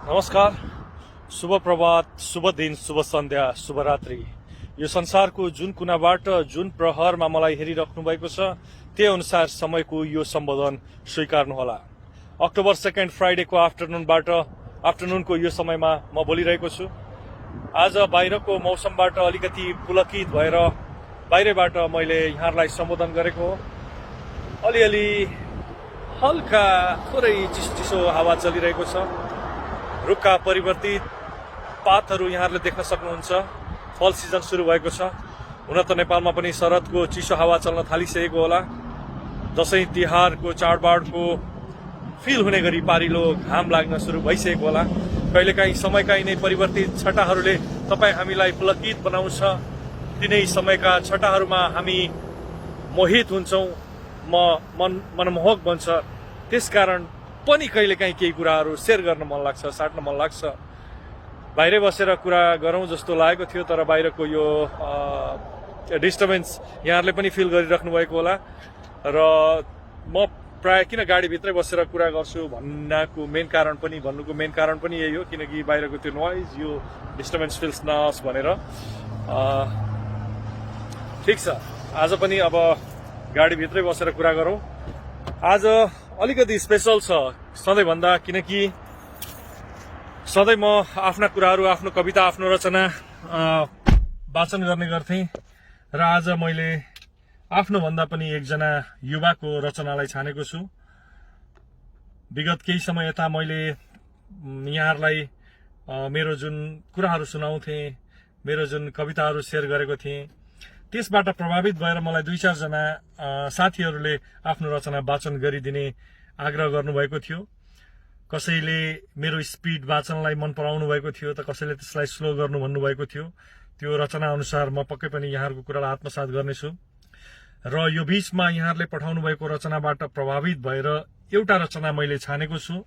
नमस्कार, शुभ प्रभात, शुभ दिन, शुभ सन्ध्या, शुभ रात्रि। यो संसारको जुन कुनाबाट जुन प्रहरमा मलाई हेरिराख्नु भएको छ त्यही अनुसार समयको यो सम्बोधन स्वीकार्नुहोला। अक्टोबर 2 फ्राइडेको आफ्टरनुनको यो समयमा म बोलिरहेको छु। आज बाहिरको मौसमबाट अलिकति पुलकित भएर बाहिरबाट मैले यहाँहरूलाई सम्बोधन गरेको हो। अलिअलि हल्का थोरै चिसो हावा चलिरहेको छ। रुखका परिवर्तित पातहरू यहाँहरूले देख्न सक्नुहुन्छ। फल सिजन सुरु भएको छ। हुन त नेपालमा पनि शरदको चिसो हावा चल्न थालिसकेको होला। दशैं तिहारको चाडबाडको फिल हुने गरी पारिलो घाम लाग्न सुरु भइसकेको होला। कहिलेकाहीँ समयका यिनै परिवर्तित छटाहरूले तपाईँ हामीलाई पुलकित बनाउँछ। तिनै समयका छटाहरूमा हामी मोहित हुन्छौँ, मनमोहक बन्छ। त्यसकारण पनि कहिलेकाहीँ केही कुराहरू शेयर गर्न मन लाग्छ, साट्न मन लाग्छ। बाहिरै बसेर कुरा गरौँ जस्तो लागेको थियो, तर बाहिरको यो डिस्टर्बेन्स यहाँहरूले पनि फिल गरिराख्नु भएको होला। र म प्राय किन गाडीभित्रै बसेर कुरा गर्छु भन्नुको मेन कारण पनि यही हो, किनकि बाहिरको त्यो नोइज, यो डिस्टर्बेन्स फिल्स नहोस् भनेर। ठिक छ, आज पनि अब गाडीभित्रै बसेर कुरा गरौँ। आज अलिकति स्पेशल छ सधैँभन्दा, किनकि सधैँ म आफ्ना कुराहरू, आफ्नो कविता, आफ्नो रचना वाचन गर्ने गर्थेँ। र आज मैले आफ्नो भन्दा पनि एकजना युवाको रचनालाई छानेको छु। विगत केही समय यता मैले यहाँहरूलाई मेरो जुन कुराहरू सुनाउँथेँ, मेरो जुन कविताहरू सेयर गरेको थिएँ, त्यसबाट प्रभावित भएर मलाई 2-4 जना साथीहरूले आफ्नो रचना वाचन गरिदिने आग्रह गर्नुभएको थियो। कसैले मेरो स्पिड वाचनलाई मन पराउनु भएको थियो, त कसैले त्यसलाई स्लो गर्नु भन्नुभएको थियो। त्यो रचना अनुसार म पक्कै पनि यहाँहरूको कुरालाई आत्मसात गर्नेछु। र यो बीचमा यहाँहरूले पठाउनु भएको रचनाबाट प्रभावित भएर एउटा रचना मैले छानेको छु।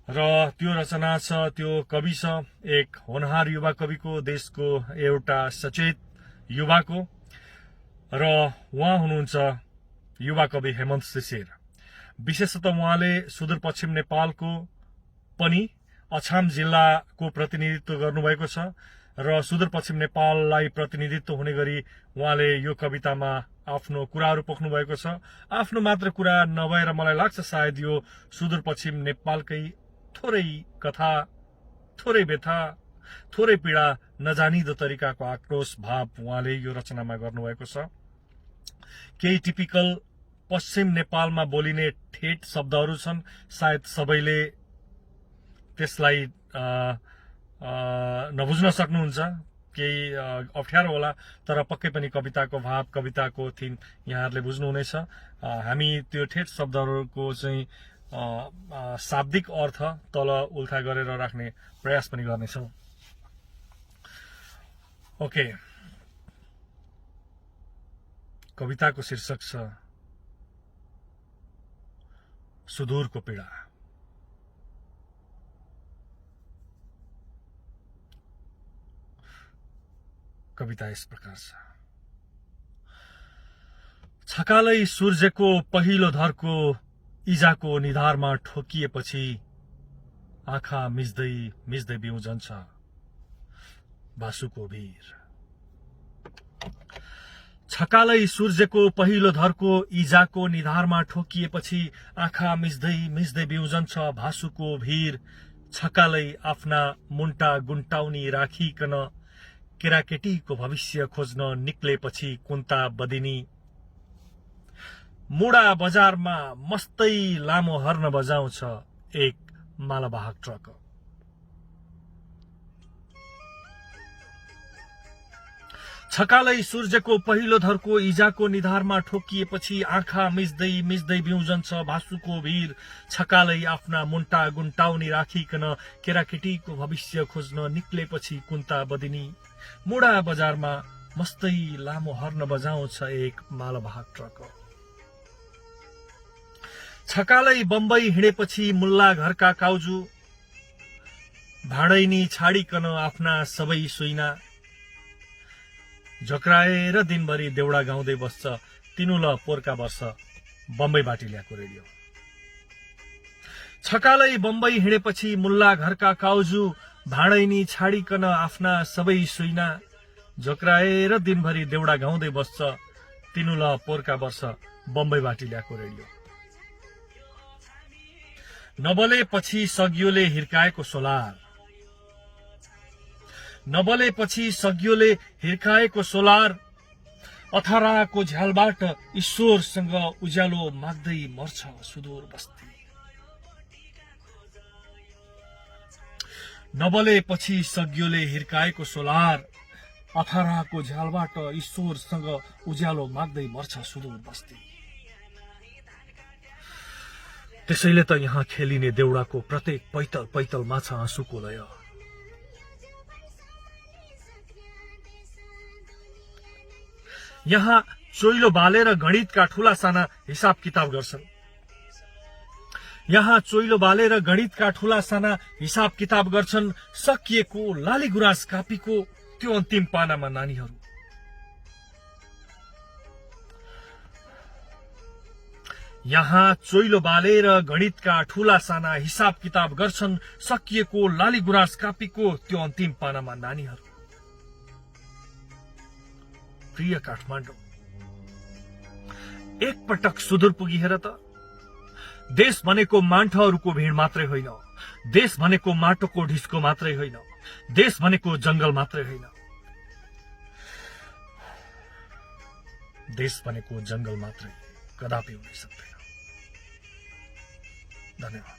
र त्यो रचना छ, त्यो कवि छ एक होनहार युवा कविको, देशको एउटा सचेत युवाको, र उहाँ हुनुहुन्छ युवा कवि हेमन्त शिशिर। विशेषतः उहाँले सुदूरपश्चिम नेपालको पनि अछाम जिल्लाको प्रतिनिधित्व गर्नुभएको छ। र सुदूरपश्चिम नेपाललाई प्रतिनिधित्व हुने गरी उहाँले यो कवितामा आफ्नो कुराहरू पोख्नु भएको छ। आफ्नो मात्र कुरा नभएर मलाई लाग्छ सायद यो सुदूरपश्चिम नेपालकै थोरै कथा, थोरै व्यथा, थोरै पीडा, नजानिदो तरिकाको आक्रोश भाव उहाँले यो रचनामा गर्नुभएको छ। केही टिपिकल पश्चिम नेपालमा बोलिने ठेट शब्दहरू छन्। सायद सबैले त्यसलाई नबुझ्न सक्नुहुन्छ, केही अप्ठ्यारो होला, तर पक्कै पनि कविताको भाव, कविताको थिम यहाँहरूले बुझ्नुहुनेछ। हामी त्यो ठेट शब्दहरूको चाहिँ शाब्दिक अर्थ तल उल्था गरेर राख्ने प्रयास पनि गर्नेछौँ। ओके, कविताको शीर्षक छ सुदूरको पीडा। कविता यस प्रकार छ। छकालै सूर्यको पहिलो धर्को इजाको निधारमा ठोकिएपछि आँखा मिच्दै मिच्दै बिउजन्छ भासुको भिर। छकालै सूर्यको पहिलो धर्को इजाको निधारमा ठोकिएपछि आँखा मिच्दै मिच्दै बिउजन्छ भासुको भिर। छकालै आफ्ना मुन्टा गुन्टाउनी राखिकन केराकेटीको भविष्य खोज्न निक्लेपछि कुन्ता बदिनी। मुडा बजारमा मस्तै लामो हर्न बजाउँछ एक मालवाहक ट्रक। छकालै सूर्यको पहिलो धर्को इजाको निधारमा ठोकिएपछि आँखा मिच्दै मिच्दै बिउजन्छ भासुको भिर। छकालै आफ्ना मुन्टा गुन्टाउनी राखिकन केराकेटीको भविष्य खोज्न निक्लेपछि कुन्ता बदिनी। मुडा बजारमा मस्तै लामो हर्न बजाउँछ एक मालवाहक ट्रक। छकालै बम्बई हिँडेपछि मुल्ला घरका काउजू भाडैनी छाडिकन आफ्ना सबै सुइना झक्राएर दिनभरि देउडा गाउँदै बस्छ तिनुल पोरका वर्ष बम्बईबाट ल्याएको रेडियो। छकालै बम्बई हिँडेपछि मुल्ला घरका काउजू भाँडैनी छाडिकन आफ्ना सबै सुइना झोक्राएर दिनभरि देउडा गाउँदै बस्छ तिनुल पोरका वर्ष बम्बईबाट ल्याएको रेडियो। नबलेपछि सगियोले हिर्काएको सोलार, नबलेपछि सगियोले हिर्काएको सोलार, अथाराको झ्यालबाट ईश्वरसँग उज्यालो माग्दै मर्छ सुदूर बस्ती। नबलेपछि सगियोले हिर्काएको सोलार, अथाराको झ्यालबाट ईश्वरसँग उज्यालो माग्दै मर्छ सुदूर बस्ती। त्यसैले त यहाँ खेलिने देउडाको प्रत्येक पैतल पैतलमा छ आँसुको लय। यहाँ चोइलो बालेर गणितका ठूला साना हिसाब किताब गर्छन्। यहाँ चोइलो बालेर गणितका ठूला साना हिसाब किताब गर्छन् सकिएको लाली गुराँस कापीको त्यो अन्तिम पानामा नानीहरू। यहाँ चोइलो बालेर गणितका ठूला साना हिसाब किताब गर्छन् सकिएको लाली गुराँस कापीको त्यो अन्तिम पानामा नानीहरू। प्रिय काठमाडौँ, एक पटक सुदूर पुगी हेर त। देश भनेको मान्छेहरूको भीड मात्रै होइन, देश भनेको माटोको ढिस्को मात्रै होइन, देश भनेको जंगल मात्रै होइन, देश भनेको जंगल मात्रै कदापि हुन सक्दैन। धन्यवाद।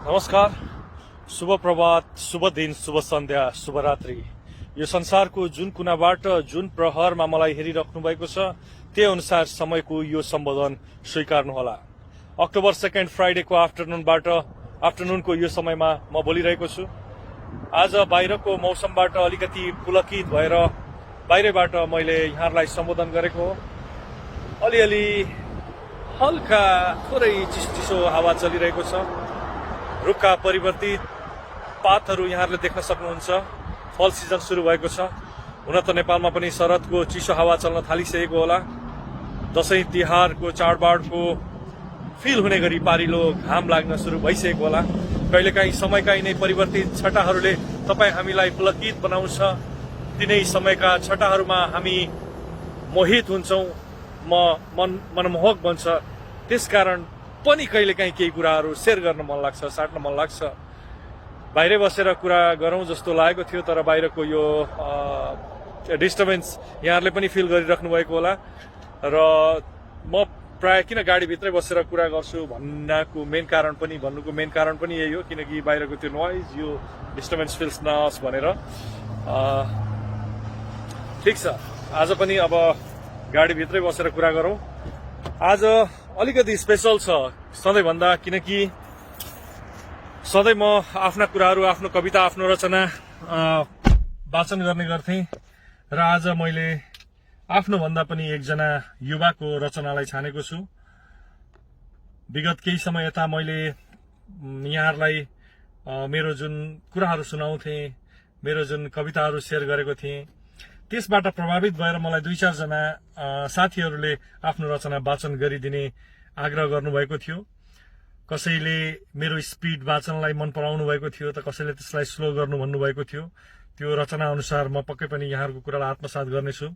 नमस्कार, शुभ प्रभात, शुभ दिन, शुभ सन्ध्या, शुभ रात्रि। यो संसारको जुन कुनाबाट जुन प्रहरमा मलाई हेरिराख्नु भएको छ त्यही अनुसार समयको यो सम्बोधन स्वीकार्नुहोला। अक्टोबर 2 फ्राइडेको आफ्टरनुनको यो समयमा म बोलिरहेको छु। आज बाहिरको मौसमबाट अलिकति पुलकित भएर बाहिरबाट मैले यहाँहरूलाई सम्बोधन गरेको हो। अलिअलि हल्का थोरै चिसो हावा चलिरहेको छ। रुखका परिवर्तित पातहरू यहाँहरूले देख्न सक्नुहुन्छ। फल सिजन सुरु भएको छ। हुन त नेपालमा पनि शरदको चिसो हावा चल्न थालिसकेको होला। दशैं तिहारको चाडबाडको फिल हुने गरी पारिलो घाम लाग्न सुरु भइसकेको होला। कहिलेकाहीँ समयका यिनै परिवर्तित छटाहरूले तपाईँ हामीलाई पुलकित बनाउँछ। तिनै समयका छटाहरूमा हामी मोहित हुन्छौँ, मनमोहक बन्छ। त्यसकारण पनि कहिलेकाहीँ केही कुराहरू सेयर गर्न मन लाग्छ, साट्न मन लाग्छ। बाहिर बसेर कुरा गरौँ जस्तो लागेको थियो, तर बाहिरको यो डिस्टर्बेन्स यहाँहरूले पनि फिल गरिराख्नु भएको होला। र म प्राय किन गाडीभित्रै बसेर कुरा गर्छु भन्नुको मेन कारण पनि यही हो, किनकि बाहिरको त्यो नोइज, यो डिस्टर्बेन्स फिल्स नहोस् भनेर। ठिक छ, आज पनि अब गाडीभित्रै बसेर कुरा गरौँ। आज अलिकति स्पेशल छ सधैँभन्दा, किनकि सधैँ म आफ्ना कुराहरू, आफ्नो कविता, आफ्नो रचना वाचन गर्ने गर्थेँ र आज मैले आफ्नो भन्दा पनि एकजना युवाको रचनालाई छानेको छु। विगत केही समय यता मैले यहाँहरूलाई मेरो जुन कुराहरू सुनाउँथे, मेरो जुन कविताहरू सेयर गरेको थिएँ, त्यसबाट प्रभावित भएर मलाई 2-4 जना साथीहरूले आफ्नो रचना वाचन गरिदिने आग्रह गर्नुभएको थियो। कसैले मेरो स्पिड वाचनलाई मन पराउनु भएको थियो, त कसैले त्यसलाई स्लो गर्नु भन्नुभएको थियो। त्यो रचना अनुसार म पक्कै पनि यहाँहरूको कुरालाई आत्मसात गर्नेछु।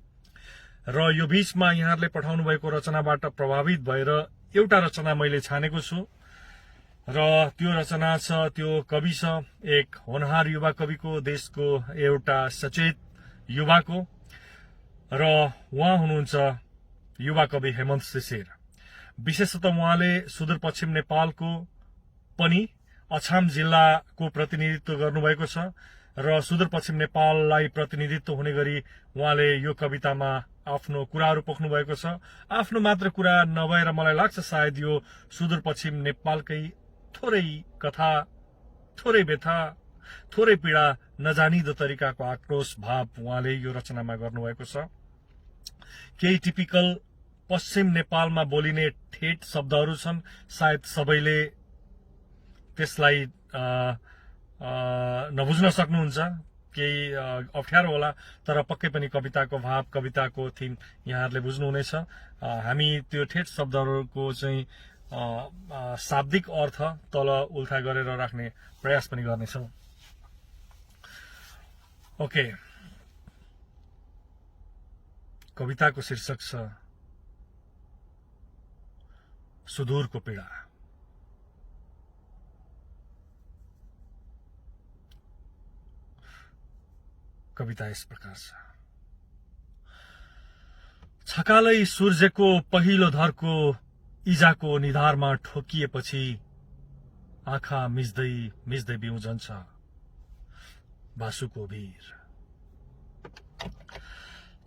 र यो बीचमा यहाँहरूले पठाउनु भएको रचनाबाट प्रभावित भएर एउटा रचना मैले छानेको छु। र त्यो रचना छ, त्यो कवि छ एक होनहार युवा कविको, देशको एउटा सचेत युवाको, र उहाँ हुनुहुन्छ युवा कवि हेमन्त शिशिर। विशेषतः उहाँले सुदूरपश्चिम नेपालको पनि अछाम जिल्लाको प्रतिनिधित्व गर्नुभएको छ र सुदूरपश्चिम नेपाललाई प्रतिनिधित्व हुने गरी उहाँले यो कवितामा आफ्नो कुराहरू पोख्नु भएको छ। आफ्नो मात्र कुरा नभएर मलाई लाग्छ सायद यो सुदूरपश्चिम नेपालकै थोरै कथा, थोरै व्यथा, थोरै पीडा, नजानिदो तरिकाको आक्रोश भाव उहाँले यो रचनामा गर्नुभएको छ। केही टिपिकल पश्चिम नेपालमा बोलिने ठेट शब्दहरू छन्, सायद सबैले त्यसलाई नबुझ्न सक्नुहुन्छ, केही अप्ठ्यारो होला, तर पक्कै पनि कविताको भाव, कविताको थिम यहाँहरूले बुझ्नुहुनेछ। हामी त्यो ठेट शब्दहरूको चाहिँ शाब्दिक अर्थ तल उल्था गरेर राख्ने प्रयास पनि गर्नेछौँ। ओके, कविताको शीर्षक छ सुदूरको पीडा। कविता यस प्रकार छ। छकालै सूर्यको पहिलो धर्को इजाको निधारमा ठोकिएपछि आँखा मिच्दै मिच्दै बिउजन्छ भासुको भिर।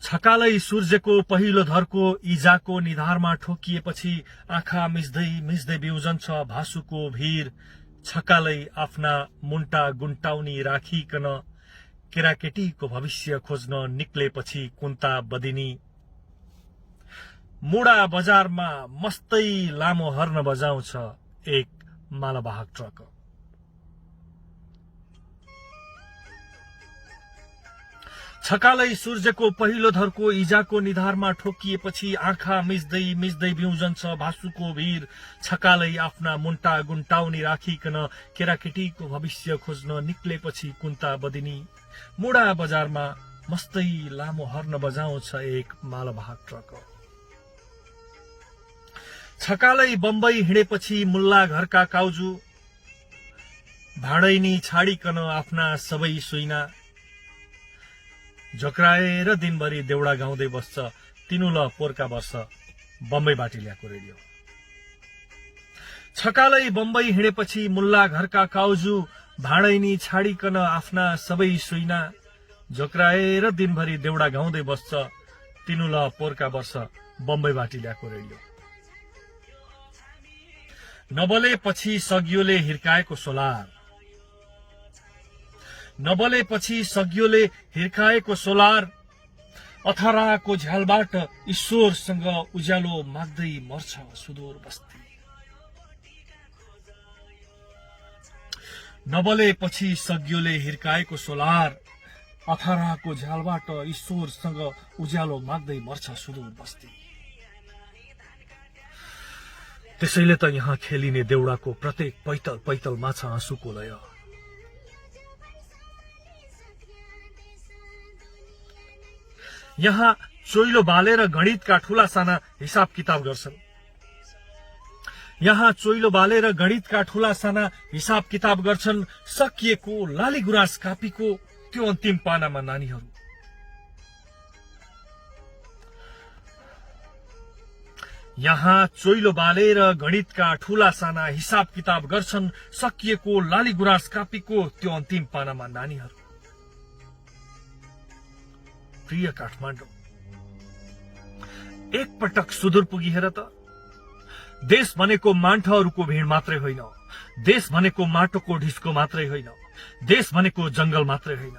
छकालै सूर्यको पहिलो धर्को इजाको निधारमा ठोकिएपछि आँखा मिच्दै मिच्दै बिउजन्छ भासुको भिर। छकालै आफ्ना मुन्टा गुन्टाउनी राखिकन केराकेटीको भविष्य खोज्न निक्लेपछि कुन्ता बदिनी मुडा बजारमा मस्तै लामो हर्न बजाउँछ एक मालवाहक ट्रक। छकालै सूर्यको पहिलो धर्को इजाको निधारमा ठोकिएपछि आँखा मिच्दै मिच्दै बिउजन्छ भासुको भिर। छकालै आफ्ना मुन्टा गुन्टाउनी राखिकन केराकेटीको भविष्य खोज्न निक्लेपछि कुन्ता बदिनी मुडा बजारमा मस्तै लामो हर्न बजाउँछ एक मालवाहक ट्रक। छकालै बम्बई हिँडेपछि मुल्ला घरका काउजू भाँडैनी छाडिकन आफ्ना सबै सुइना झोक्राएर दिनभरि देउडा गाउँदै बस्छ तिनुल पोरका वर्ष बम्बईबाट ल्याएको रेडियो। छकालै बम्बई हिँडेपछि मुल्ला घरका काउजू भाँडैनी छाडिकन आफ्ना सबै सुइना झोक्राएर दिनभरि देउडा गाउँदै बस्छ तिनुल पोरका वर्ष बम्बईबाट ल्याएको रेडियो। नबलेपछि सगियोले हिर्काएको सोलार, नबलेपछि सगियोले हिर्काएको सोलार अथराको झ्यालबाट ईश्वरसँग उज्यालो माग्दै मर्छ सुदूर बस्ती। नबलेपछि सगियोले हिर्काएको सोलार अथराको झ्यालबाट ईश्वरसँग उज्यालो माग्दै मर्छ सुदूर बस्ती। त्यसैले त यहाँ खेलिने देउडाको प्रत्येक पैतल पैतलमा छ आँसुको लय। यहाँ चोइलो बालेर गणितका ठूला साना हिसाब किताब गर्छन्। यहाँ चोइलो बालेर गणितका ठूला साना हिसाब किताब गर्छन् सकिएको लाली गुराँस कापीको त्यो अन्तिम पानामा नानीहरू। यहाँ चोइलो बालेर गणितका ठूला साना हिसाब किताब गर्छन् सकिएको लाली गुराँस कापीको त्यो अन्तिम पानामा नानीहरू। प्रिय काठमाडौँ, एक पटक सुदूर पुगी हेर त। देश भनेको मान्छेहरूको भीड मात्रै होइन, देश भनेको माटोको ढिस्को मात्रै होइन, देश भनेको जंगल मात्रै होइन,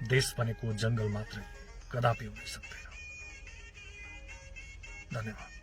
देश भनेको जंगल मात्रै कदापि हुन सक्दैन। धन्यवाद।